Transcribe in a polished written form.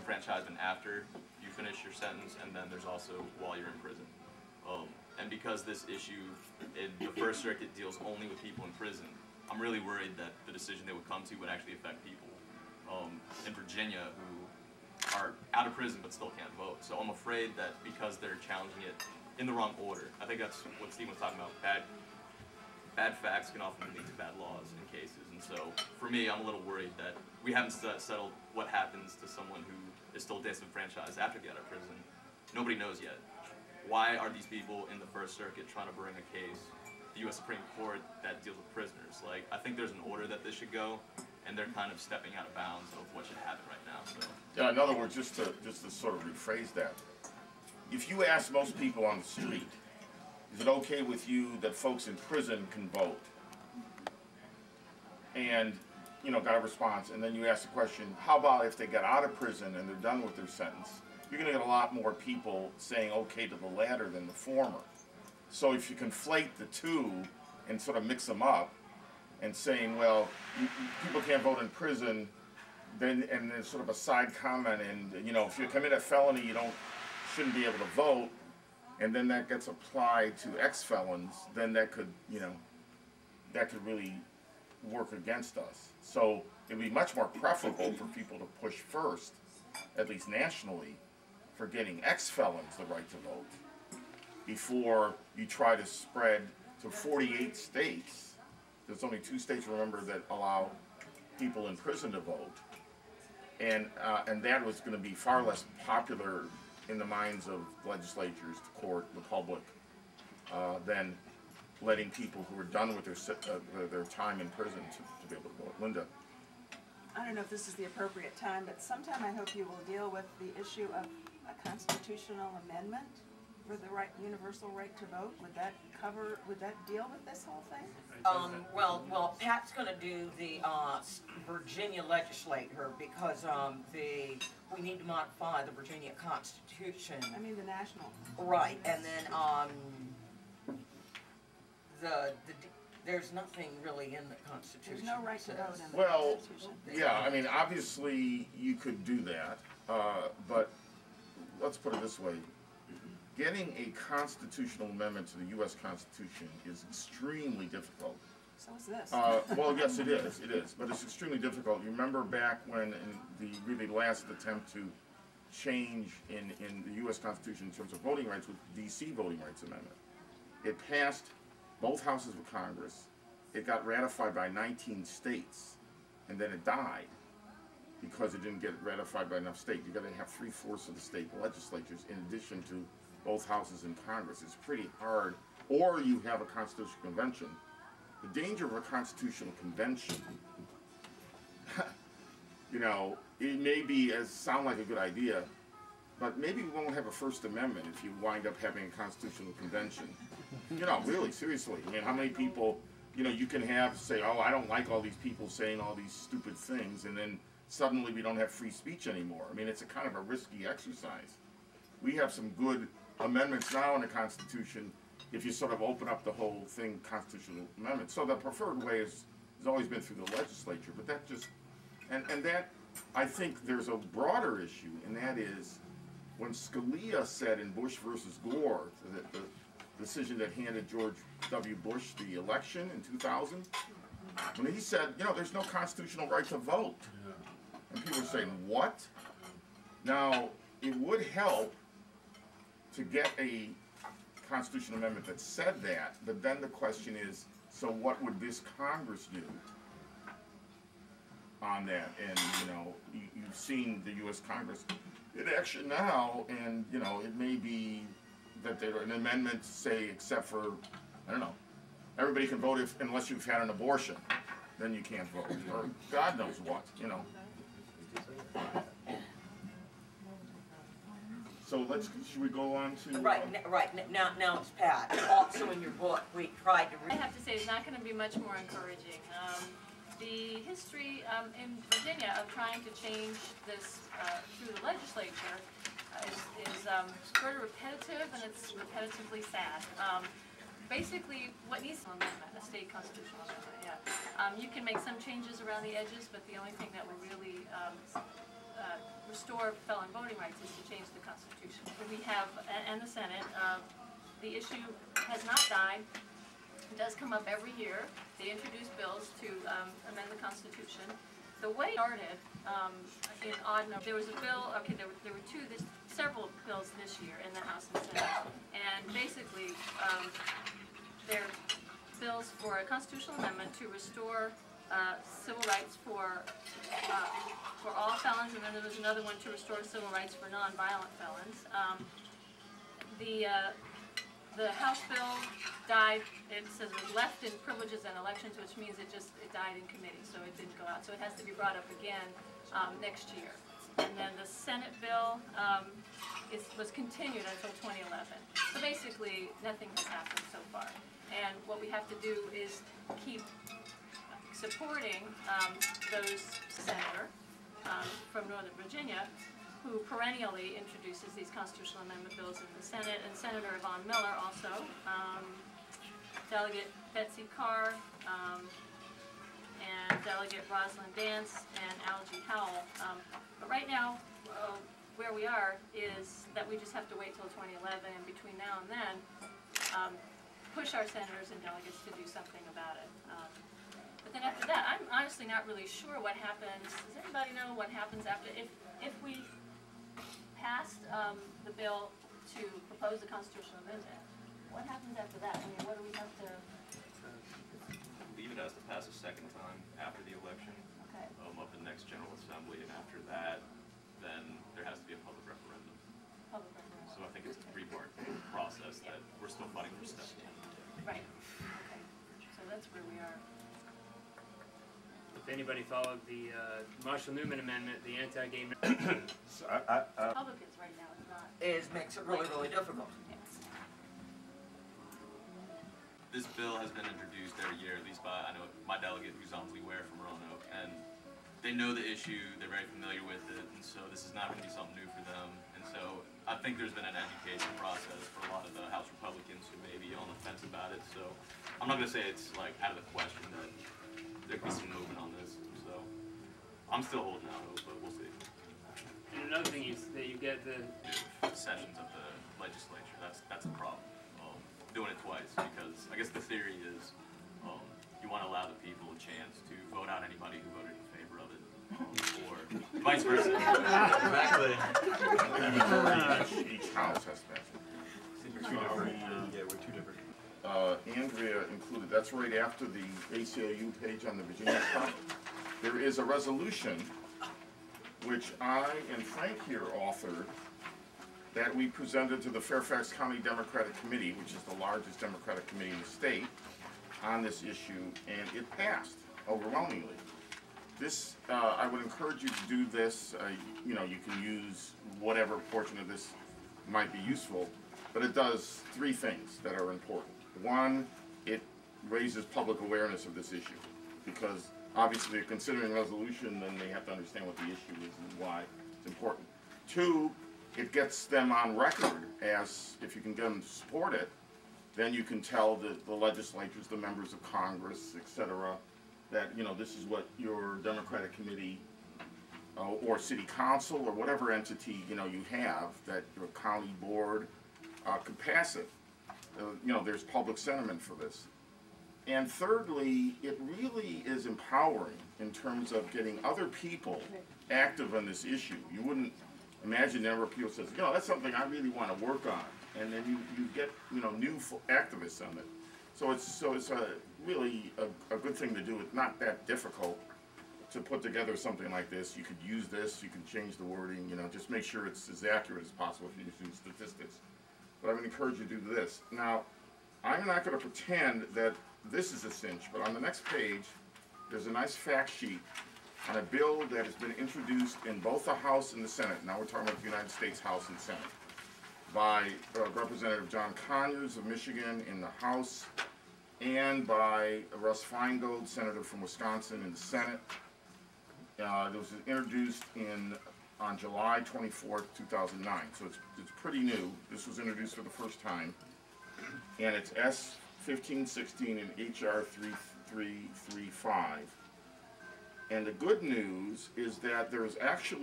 disenfranchisement after you finish your sentence, and then there's also while you're in prison. And because this issue in the First Circuit deals only with people in prison, I'm really worried that the decision they would come to would actually affect people in Virginia who are out of prison but still can't vote. So I'm afraid that because they're challenging it in the wrong order, I think that's what Stephen was talking about, bad facts can often lead to bad laws in cases. And so for me, I'm a little worried that we haven't settled what happens to someone who is still disenfranchised after they get out of prison. Nobody knows yet. Why are these people in the First Circuit trying to bring a case to the U.S. Supreme Court that deals with prisoners? Like, I think there's an order that this should go, and they're kind of stepping out of bounds of what should happen right now. So. Yeah, in other words, just to sort of rephrase that, if you ask most people on the street, is it okay with you that folks in prison can vote? And, you know, got a response, and then you ask the question, how about if they get out of prison and they're done with their sentence? You're going to get a lot more people saying okay to the latter than the former. So if you conflate the two and sort of mix them up and saying, well, people can't vote in prison, then, and there's sort of a side comment, and, you know, if you commit a felony, you shouldn't be able to vote, and then that gets applied to ex-felons, then that could, you know, that could really work against us. So it would be much more preferable for people to push first, at least nationally, for getting ex-felons the right to vote before you try to spread to 48 states. There's only 2 states, remember, that allow people in prison to vote. And that was going to be far less popular in the minds of legislatures, the court, the public, than letting people who are done with their time in prison to be able to vote. Linda? I don't know if this is the appropriate time, but sometime I hope you will deal with the issue of a constitutional amendment for the universal right to vote. Would that deal with this whole thing? Well, Pat's going to do the Virginia legislature because we need to modify the Virginia Constitution. I mean the national. Right, and then there's nothing really in the Constitution. There's no right to vote in the Constitution. Well, yeah, I mean, obviously you could do that, but let's put it this way. Getting a constitutional amendment to the U.S. Constitution is extremely difficult. So is this. Well, yes, it is, but it's extremely difficult. You remember back when in the really last attempt to change in the U.S. Constitution in terms of voting rights with the D.C. Voting Rights Amendment. It passed both houses of Congress. It got ratified by 19 states, and then it died because it didn't get ratified by enough states. You've got to have 3/4 of the state legislatures in addition to both houses in Congress. It's pretty hard. Or you have a constitutional convention. The danger of a constitutional convention, you know, it may sound like a good idea, but maybe we won't have a First Amendment if you wind up having a constitutional convention. You know, really, seriously. I mean, how many people, you know, you can have say, oh, I don't like all these people saying all these stupid things, and then suddenly we don't have free speech anymore. I mean, it's a kind of a risky exercise. We have some good amendments now in the Constitution if you sort of open up the whole thing, constitutional amendment. So the preferred way has always been through the legislature, but that just, and that, I think there's a broader issue, and that is when Scalia said in Bush versus Gore, that the decision that handed George W. Bush the election in 2000, when he said, you know, there's no constitutional right to vote. And people were saying, what? Now, it would help to get a constitutional amendment that said that, but then the question is, so what would this Congress do on that? And, you know, you've seen the U.S. Congress in action now, and, you know, it may be that there's an amendment to say, except for, I don't know, everybody can vote unless you've had an abortion, then you can't vote, or God knows what, you know. So should we go on to... Right, now it's Pat. Also in your book, we tried to... I have to say it's not going to be much more encouraging. The history in Virginia of trying to change this through the legislature is sort of repetitive, and it's repetitively sad. Basically, what needs to be amendment, a state constitutional amendment, yeah. You can make some changes around the edges, but the only thing that will really restore felon voting rights is to change the Constitution. We have, and the Senate, the issue has not died. It does come up every year. They introduce bills to amend the Constitution. The way it started in odd number, there was a bill, okay, there were several bills this year in the House and Senate. And basically, they're bills for a constitutional amendment to restore civil rights for all felons, and then there was another one to restore civil rights for non-violent felons. The House bill died. It says it was left in privileges and elections, which means it died in committee, so it didn't go out. So it has to be brought up again next year. And then the Senate bill was continued until 2011. So basically, nothing has happened so far. And what we have to do is keep supporting those senator from Northern Virginia who perennially introduces these constitutional amendment bills in the Senate, and Senator Yvonne Miller also, Delegate Betsy Carr, and Delegate Rosalind Dance, and Algie Howell. But right now, where we are is that we just have to wait till 2011, and between now and then, push our senators and delegates to do something about it. But then after that, I'm honestly not really sure what happens. Does anybody know what happens after, if we passed the bill to propose a constitutional amendment, what happens after that? I mean, what do we have to? I believe it has to pass a second time after the election, Okay. Up in the next General Assembly, and after that, then there has to be a public referendum. Public referendum. So I think it's a three-part process that we're still fighting for step one. Right. Okay. So that's where we are. If anybody followed the Marshall-Newman amendment, the anti-gay So Republicans right now is not. It makes it really, really difficult. This bill has been introduced every year, at least by, I know, my delegate who's on Ware from Roanoke, and they know the issue, they're very familiar with it, and so this is not going to be something new for them. And so I think there's been an education process for a lot of the House Republicans who may be on the fence about it. So I'm not going to say it's like out of the question that there could be some movement on this. So I'm still holding out hope, but we'll see. And another thing is that you get the Sessions of the legislature, that's a problem. Doing it twice, because I guess the theory is you want to allow the people a chance to vote out anybody who voted in favor of it, or vice versa. exactly. Each house has that. Yeah, we're two different. Andrea included, that's right after the ACLU page on the Virginia stuff. There is a resolution which I and Frank here authored that we presented to the Fairfax County Democratic Committee, which is the largest Democratic committee in the state, on this issue, and it passed overwhelmingly. This, I would encourage you to do this. You know, you can use whatever portion of this might be useful, but it does three things that are important. One, it raises public awareness of this issue, because obviously they're considering a resolution, then they have to understand what the issue is and why it's important. Two, it gets them on record as, if you can get them to support it, then you can tell the legislatures, the members of Congress, etc., that, you know, this is what your Democratic committee or city council or whatever entity, you know, you have, that your county board could pass it. You know, there's public sentiment for this. And thirdly, it really is empowering in terms of getting other people active on this issue. You wouldn't imagine the number of people says, you know, that's something I really want to work on, and then you get, you know, new activists on it. So it's a really a good thing to do. It's not that difficult to put together something like this. You could use this, you can change the wording, you know, just make sure it's as accurate as possible if you're using statistics. But I would encourage you to do this. Now, I'm not going to pretend that this is a cinch, but on the next page, there's a nice fact sheet on a bill that has been introduced in both the House and the Senate. Now we're talking about the United States House and Senate, by Representative John Conyers of Michigan in the House, and by Russ Feingold, Senator from Wisconsin, in the Senate. It was introduced on July 24th, 2009, so it's pretty new. This was introduced for the first time, and it's S-1516 and H.R. 3335. And the good news is that there is actually